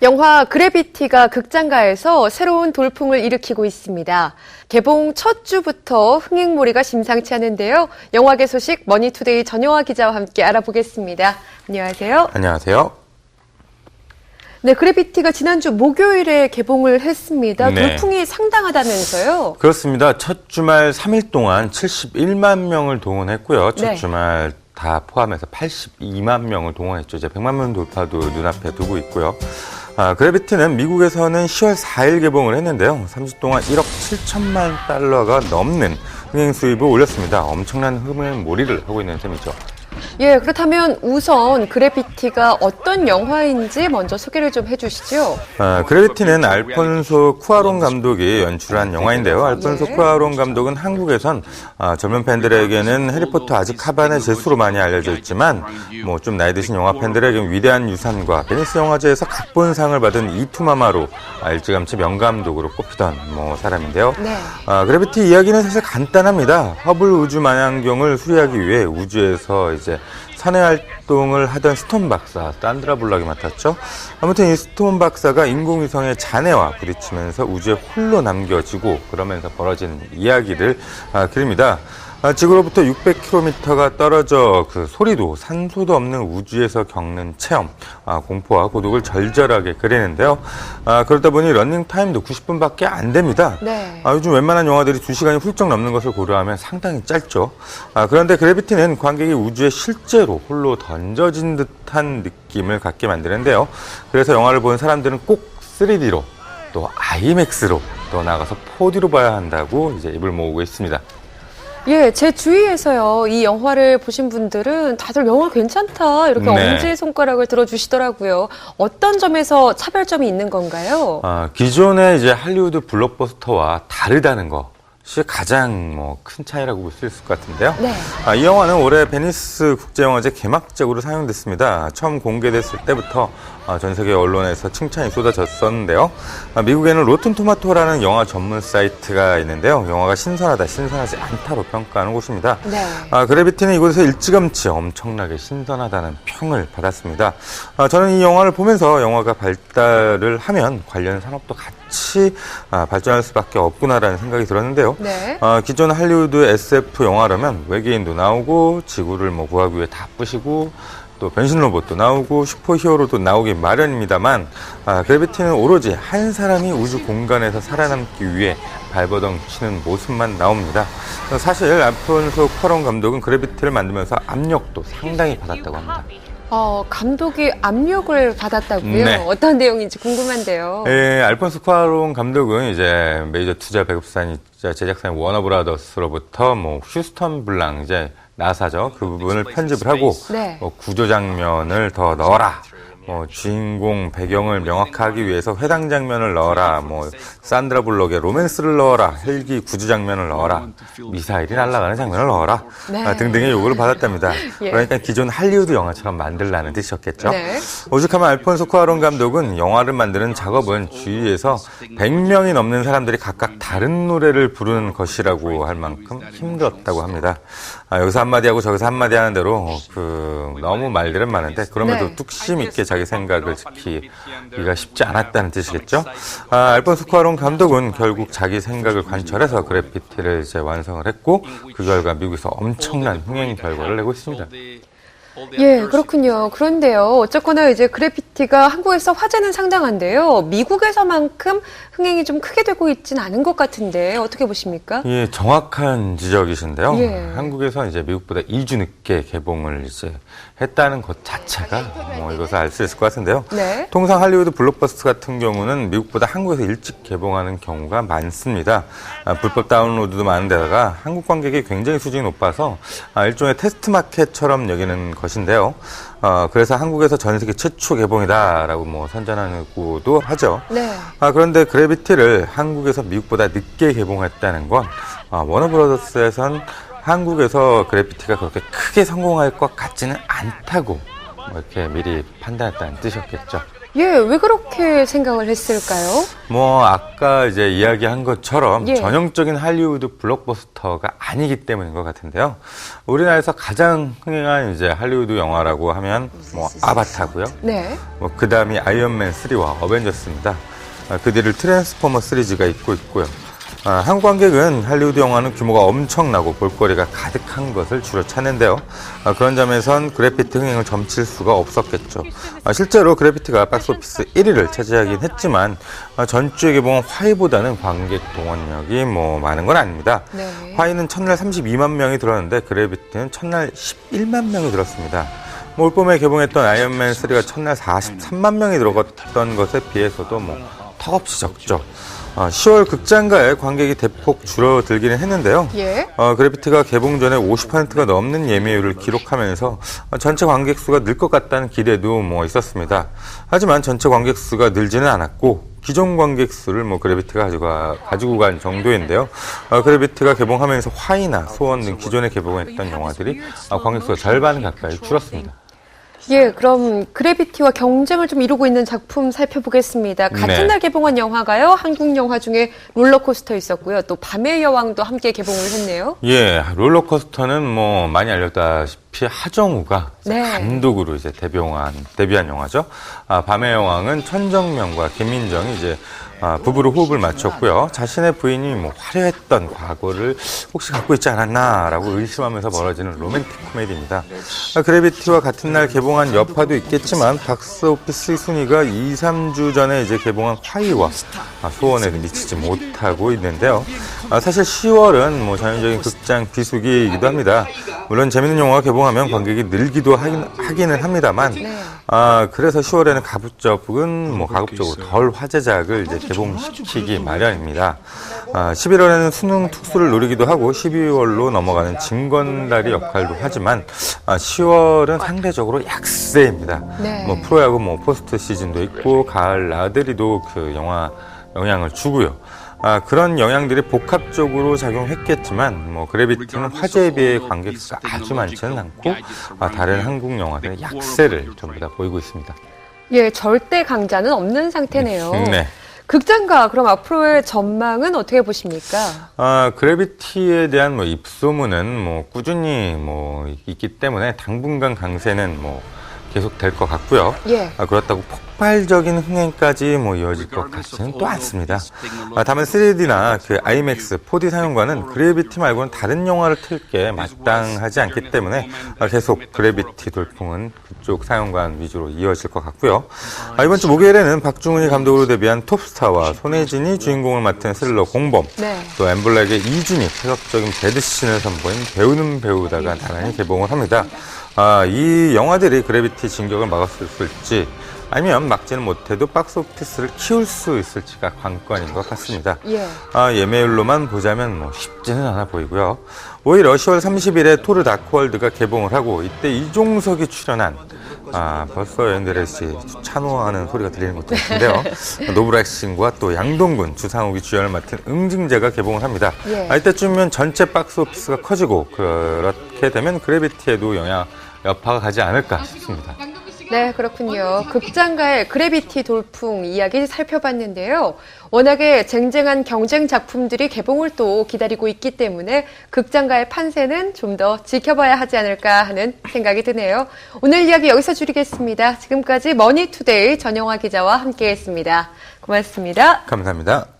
영화 그래비티가 극장가에서 새로운 돌풍을 일으키고 있습니다. 개봉 첫 주부터 흥행몰이가 심상치 않은데요. 영화계 소식 머니투데이 전영화 기자와 함께 알아보겠습니다. 안녕하세요. 안녕하세요. 네, 그래비티가 지난주 목요일에 개봉을 했습니다. 네. 돌풍이 상당하다면서요? 그렇습니다. 첫 주말 3일 동안 71만 명을 동원했고요. 첫 네. 주말 다 포함해서 82만 명을 동원했죠. 이제 100만 명 돌파도 눈앞에 두고 있고요. 그래비티는 미국에서는 10월 4일 개봉을 했는데요. 3주 동안 1억 7천만 달러가 넘는 흥행 수입을 올렸습니다. 엄청난 흥행몰이를 하고 있는 셈이죠. 예, 그렇다면 우선 그래비티가 어떤 영화인지 먼저 소개를 좀 해주시죠. 그래비티는 알폰소 쿠아론 감독이 연출한 영화인데요. 알폰소 쿠아론 감독은 한국에선 젊은 팬들에게는 해리포터 아즈카반의 제수로 많이 알려져 있지만 뭐 좀 나이 드신 영화 팬들에게는 위대한 유산과 베니스 영화제에서 각본상을 받은 이투마마로 일찌감치 명감독으로 꼽히던 사람인데요. 네. 그래비티 이야기는 사실 간단합니다. 허블 우주 망원경을 수리하기 위해 우주에서 이제 선해 활동을 하던 스톤 박사, 산드라 블락이 맡았죠. 아무튼 이 스톤 박사가 인공위성의 잔해와 부딪히면서 우주에 홀로 남겨지고 그러면서 벌어진 이야기를 그립니다. 지구로부터 600km가 떨어져 그 소리도 산소도 없는 우주에서 겪는 체험, 공포와 고독을 절절하게 그리는데요. 그러다 보니 러닝타임도 90분밖에 안 됩니다. 네. 요즘 웬만한 영화들이 2시간이 훌쩍 넘는 것을 고려하면 상당히 짧죠. 그런데 그래비티는 관객이 우주에 실제로 홀로 던져진 듯한 느낌을 갖게 만드는데요. 그래서 영화를 본 사람들은 꼭 3D로 또 IMAX로 또 나가서 4D로 봐야 한다고 이제 입을 모으고 있습니다. 예, 제 주위에서요, 이 영화를 보신 분들은 다들 영화 괜찮다, 이렇게 엄지손가락을 들어주시더라고요. 어떤 점에서 차별점이 있는 건가요? 기존의 이제 할리우드 블록버스터와 다르다는 것이 가장 큰 차이라고 볼 수 있을 것 같은데요. 네. 이 영화는 올해 베니스 국제영화제 개막작으로 상영됐습니다. 처음 공개됐을 때부터 전 세계 언론에서 칭찬이 쏟아졌었는데요. 미국에는 로튼토마토라는 영화 전문 사이트가 있는데요. 영화가 신선하다, 신선하지 않다로 평가하는 곳입니다. 네. 그래비티는 이곳에서 일찌감치 엄청나게 신선하다는 평을 받았습니다. 저는 이 영화를 보면서 영화가 발달을 하면 관련 산업도 같이 발전할 수밖에 없구나라는 생각이 들었는데요. 네. 기존 할리우드 SF 영화라면 외계인도 나오고 지구를 구하기 위해 다 부시고 또 변신 로봇도 나오고 슈퍼히어로도 나오기 마련입니다만 그래비티는 오로지 한 사람이 우주 공간에서 살아남기 위해 발버둥 치는 모습만 나옵니다. 사실 알폰소 쿠아론 감독은 그래비티를 만들면서 압력도 상당히 받았다고 합니다. 감독이 압력을 받았다고요? 네. 어떤 내용인지 궁금한데요. 예, 알폰소 쿠아론 감독은 이제 메이저 투자 배급사이자 제작사인 워너브라더스로부터 휴스턴 블랑 이제 나사죠. 그 부분을 편집을 하고 네. 구조 장면을 더 넣어라. 주인공 배경을 명확하게 위해서 회당 장면을 넣어라. 산드라 블록의 로맨스를 넣어라. 헬기 구조 장면을 넣어라. 미사일이 날아가는 장면을 넣어라. 네. 등등의 요구를 받았답니다. 예. 그러니까 기존 할리우드 영화처럼 만들라는 뜻이었겠죠. 네. 오죽하면 알폰소 쿠아론 감독은 영화를 만드는 작업은 주위에서 100명이 넘는 사람들이 각각 다른 노래를 부르는 것이라고 할 만큼 힘들었다고 합니다. 여기서 한마디 하고 저기서 한마디 하는 대로 너무 말들은 많은데 그럼에도 네. 뚝심 있게 자기 생각을 지키기가 쉽지 않았다는 뜻이겠죠. 알폰소 쿠아론 감독은 결국 자기 생각을 관철해서 그래비티를 이제 완성을 했고 그 결과 미국에서 엄청난 흥행 결과를 내고 있습니다. 예, 그렇군요. 그런데요, 어쨌거나 이제 그래비티가 한국에서 화제는 상당한데요. 미국에서만큼 흥행이 좀 크게 되고 있진 않은 것 같은데 어떻게 보십니까? 예, 정확한 지적이신데요. 예. 한국에서 이제 미국보다 2주 늦게 개봉을 이제 했다는 것 자체가 이것을 알 수 있을 것 같은데요. 네. 통상 할리우드 블록버스터 같은 경우는 미국보다 한국에서 일찍 개봉하는 경우가 많습니다. 불법 다운로드도 많은데다가 한국 관객이 굉장히 수준이 높아서 일종의 테스트 마켓처럼 여기는 것인데요. 그래서 한국에서 전 세계 최초 개봉이다라고 선전하고도 하죠. 네. 그런데 그래비티를 한국에서 미국보다 늦게 개봉했다는 건 워너브라더스에선 한국에서 그래비티가 그렇게 크게 성공할 것 같지는 않다고 이렇게 미리 판단했다는 뜻이었겠죠. 예, 왜 그렇게 생각을 했을까요? 뭐 아까 이제 이야기한 것처럼 예. 전형적인 할리우드 블록버스터가 아니기 때문인 것 같은데요. 우리나라에서 가장 흥행한 이제 할리우드 영화라고 하면 뭐 아바타고요. 네. 뭐 그다음이 아이언맨 3와 어벤져스입니다. 그 뒤를 트랜스포머 시리즈가 있고요. 한국 관객은 할리우드 영화는 규모가 엄청나고 볼거리가 가득한 것을 주로 찾는데요. 그런 점에선 그래피티 흥행을 점칠 수가 없었겠죠. 실제로 그래피티가 박스오피스 1위를 차지하긴 했지만 전주에 개봉한 화이보다는 관객 동원력이 뭐 많은 건 아닙니다. 네. 화이는 첫날 32만 명이 들었는데 그래피티는 첫날 11만 명이 들었습니다. 올 봄에 개봉했던 아이언맨 3가 첫날 43만 명이 들어갔던 것에 비해서도 뭐 턱없이 적죠. 10월 극장가에 관객이 대폭 줄어들기는 했는데요. 예. 그래피티가 개봉 전에 50%가 넘는 예매율을 기록하면서 전체 관객 수가 늘 것 같다는 기대도 뭐 있었습니다. 하지만 전체 관객 수가 늘지는 않았고 기존 관객 수를 뭐 그래피티가 가지고 간 정도인데요. 그래피티가 개봉하면서 화이나 소원 등 기존에 개봉했던 영화들이 관객 수가 절반 가까이 줄었습니다. 예, 그럼 그래비티와 경쟁을 좀 이루고 있는 작품 살펴보겠습니다. 같은 네. 날 개봉한 영화가요. 한국 영화 중에 롤러코스터 있었고요. 또 밤의 여왕도 함께 개봉을 했네요. 예, 롤러코스터는 뭐 많이 알렸다시피 하정우가 네. 감독으로 이제 데뷔한 영화죠. 밤의 여왕은 천정명과 김민정이 이제 부부로 호흡을 맞췄고요. 자신의 부인이 뭐 화려했던 과거를 혹시 갖고 있지 않았나라고 의심하면서 벌어지는 로맨틱 코미디입니다. 그래비티와 같은 날 개봉한 여파도 있겠지만 박스오피스 순위가 2, 3주 전에 이제 개봉한 화이와 소원에도 미치지 못하고 있는데요. 사실 10월은 뭐 전형적인 극장 비수기이기도 합니다. 물론 재밌는 영화가 개봉하면 관객이 늘기도 하기는 합니다만, 그래서 10월에는 가급적으로 덜 화제작을 이제 개봉시키기 마련입니다. 11월에는 수능 특수를 노리기도 하고 12월로 넘어가는 진건다리 역할도 하지만 10월은 상대적으로 약세입니다. 네. 뭐 프로야구 뭐 포스트 시즌도 있고 가을 나들이도 그 영화 영향을 주고요. 그런 영향들이 복합적으로 작용했겠지만 뭐 그래비티는 화제에 비해 관객 수가 아주 많지는 않고 다른 한국 영화들의 약세를 전부 다 보이고 있습니다. 예, 절대 강자는 없는 상태네요. 네. 극장가 그럼 앞으로의 전망은 어떻게 보십니까? 그래비티에 대한 뭐 입소문은 뭐 꾸준히 뭐 있기 때문에 당분간 강세는 뭐 계속 될 것 같고요. 예. 그렇다고 폭발적인 흥행까지 뭐 이어질 것 같지는 또 않습니다. 다만 3D나 그 IMAX, 4D 사용과는 그래비티 말고는 다른 영화를 틀 게 마땅하지 않기 때문에 계속 그래비티 돌풍은 그쪽 사용관 위주로 이어질 것 같고요. 이번 주 목요일에는 박중훈이 감독으로 데뷔한 톱스타와 손예진이 주인공을 맡은 스릴러 공범, 네. 또 엠블랙의 이준이 파격적인 배드신을 선보인 배우는 배우다가 나란히 개봉을 합니다. 이 영화들이 그래비티 진격을 막았을지 아니면 막지는 못해도 박스오피스를 키울 수 있을지가 관건인 것 같습니다. 예. 예매율로만 보자면 뭐 쉽지는 않아 보이고요. 오히려 10월 30일에 토르 다크월드가 개봉을 하고 이때 이종석이 출연한 벌써 엔드레스 찬호하는 소리가 들리는 것도 같은데요. 노브라싱과 또 양동근, 주상욱이 주연을 맡은 응징제가 개봉을 합니다. 예. 이때쯤이면 전체 박스오피스가 커지고 그렇게 되면 그래비티에도 여파가 가지 않을까 싶습니다. 네, 그렇군요. 극장가의 그래비티 돌풍 이야기 살펴봤는데요. 워낙에 쟁쟁한 경쟁 작품들이 개봉을 또 기다리고 있기 때문에 극장가의 판세는 좀 더 지켜봐야 하지 않을까 하는 생각이 드네요. 오늘 이야기 여기서 줄이겠습니다. 지금까지 머니투데이 전영화 기자와 함께했습니다. 고맙습니다. 감사합니다.